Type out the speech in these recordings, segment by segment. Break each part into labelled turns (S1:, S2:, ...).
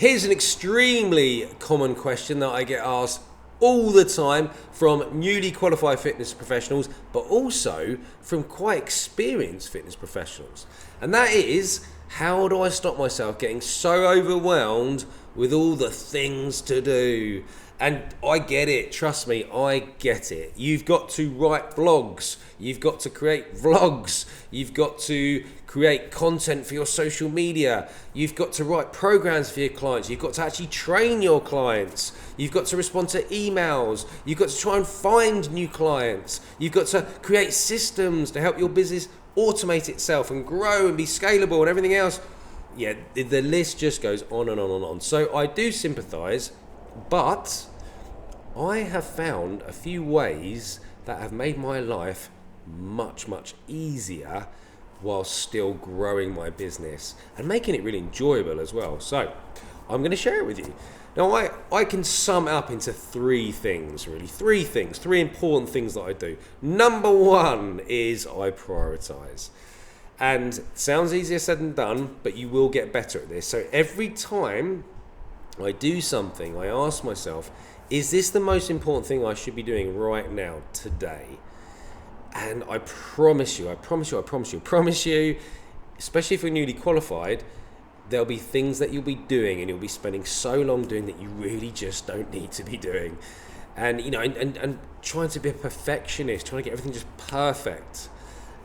S1: Here's an extremely common question that I get asked all the time from newly qualified fitness professionals, but also from quite experienced fitness professionals. And that is, how do I stop myself getting so overwhelmed with all the things to do? And I get it, trust me, I get it. You've got to write blogs, you've got to create vlogs, you've got to create content for your social media, you've got to write programs for your clients, you've got to actually train your clients, you've got to respond to emails, you've got to try and find new clients, you've got to create systems to help your business automate itself and grow and be scalable and everything else. Yeah, the list just goes on and on and on. So I do sympathize, but I have found a few ways that have made my life much, much easier while still growing my business and making it really enjoyable as well. So I'm going to share it with you. Now, I can sum it up into three things, really. Three important things that I do. Number one is I prioritize. And it sounds easier said than done, but you will get better at this. So every time I do something, I ask myself, is this the most important thing I should be doing right now, today? And I promise you, especially if you're newly qualified, there'll be things that you'll be doing and you'll be spending so long doing that you really just don't need to be doing. And, you know, and trying to be a perfectionist, trying to get everything just perfect.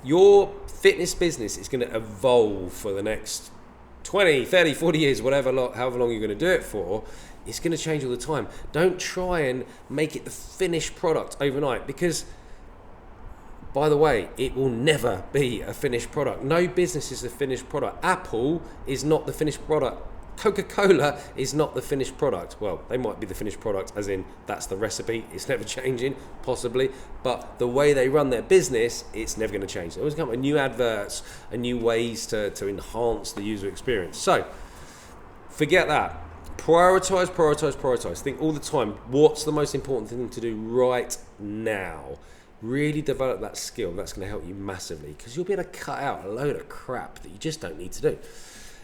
S1: Your fitness business is going to evolve for the next 20, 30, 40 years, however long you're going to do it for. It's going to change all the time. Don't try and make it the finished product overnight, because, by the way, it will never be a finished product. No business is a finished product. Apple is not the finished product. Coca-Cola is not the finished product. Well, they might be the finished product, as in that's the recipe. It's never changing, possibly. But the way they run their business, it's never going to change. They always come up with new adverts and new ways to enhance the user experience. So, forget that. Prioritize. Think all the time, what's the most important thing to do right now? Really develop that skill. That's going to help you massively, because you'll be able to cut out a load of crap that you just don't need to do.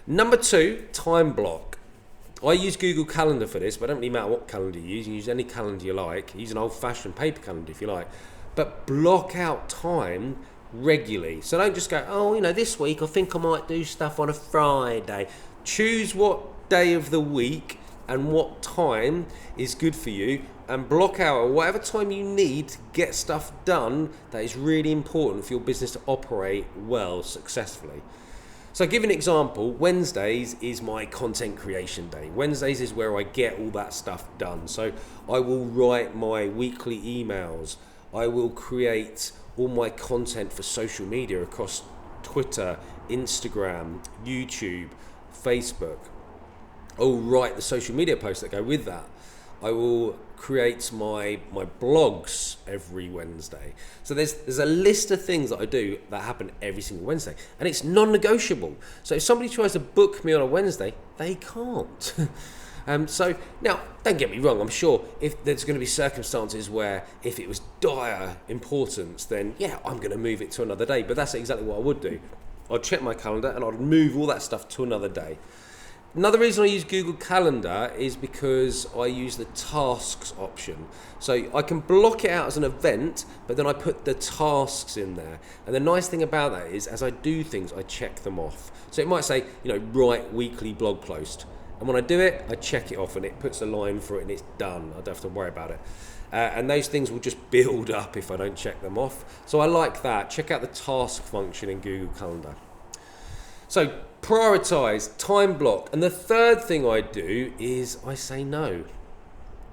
S1: Number two, time block. I use Google Calendar for this, but it don't really matter what calendar you use. You can use any calendar you like. Use an old-fashioned paper calendar if you like. But block out time regularly. So don't just go, oh, you know, this week I think I might do stuff on a Friday. Choose what day of the week and what time is good for you, and block out whatever time you need to get stuff done that is really important for your business to operate well, successfully. So, give an example. Wednesdays is my content creation day. Wednesdays is where I get all that stuff done. So I will write my weekly emails. I will create all my content for social media across Twitter, Instagram, YouTube, Facebook. I'll write the social media posts that go with that. I will create my blogs every Wednesday. So there's a list of things that I do that happen every single Wednesday, and it's non-negotiable. So if somebody tries to book me on a Wednesday, they can't. So now, don't get me wrong, I'm sure if there's going to be circumstances where if it was dire importance, then yeah, I'm going to move it to another day. But that's exactly what I would do. I'd check my calendar and I'd move all that stuff to another day. Another reason I use Google Calendar is because I use the tasks option. So I can block it out as an event, but then I put the tasks in there. And the nice thing about that is, as I do things, I check them off. So it might say, you know, write weekly blog post. And when I do it, I check it off and it puts a line for it and it's done. I don't have to worry about it. And those things will just build up if I don't check them off. So I like that. Check out the task function in Google Calendar. So prioritize, time block. And the third thing I do is I say no.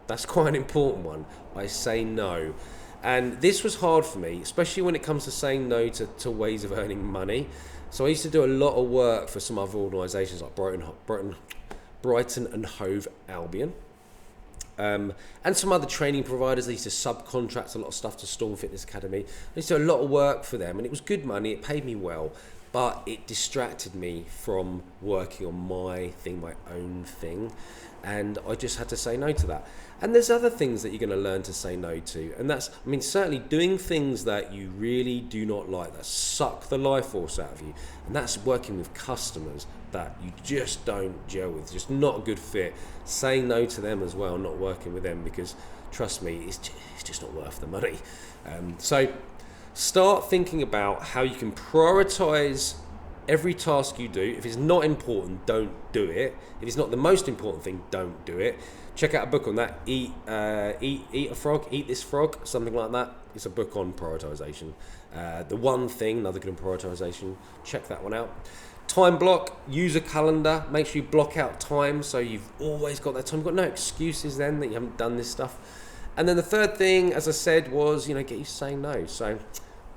S1: That's quite an important one. I say no. And this was hard for me, especially when it comes to saying no to ways of earning money. So I used to do a lot of work for some other organisations like Brighton and Hove Albion. And some other training providers. They used to subcontract a lot of stuff to Storm Fitness Academy. I used to do a lot of work for them, and it was good money. It paid me well. but it distracted me from working on my thing, my own thing, and I just had to say no to that. And there's other things that you're going to learn to say no to, and that's, I mean, certainly doing things that you really do not like, that suck the life force out of you, and that's working with customers that you just don't gel with, just not a good fit. Saying no to them as well, not working with them, because trust me, it's just not worth the money. So start thinking about how you can prioritize every task you do. If it's not important, don't do it. If it's not the most important thing, don't do it. Check out a book on that. Eat a frog, eat this frog, something like that. It's a book on prioritization. The One Thing, another good on prioritization. Check that one out. Time block, use a calendar, make sure you block out time so you've always got that time. You've got no excuses then that you haven't done this stuff. And then the third thing, as I said, was, get you saying no. So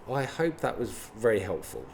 S1: I hope that was very helpful.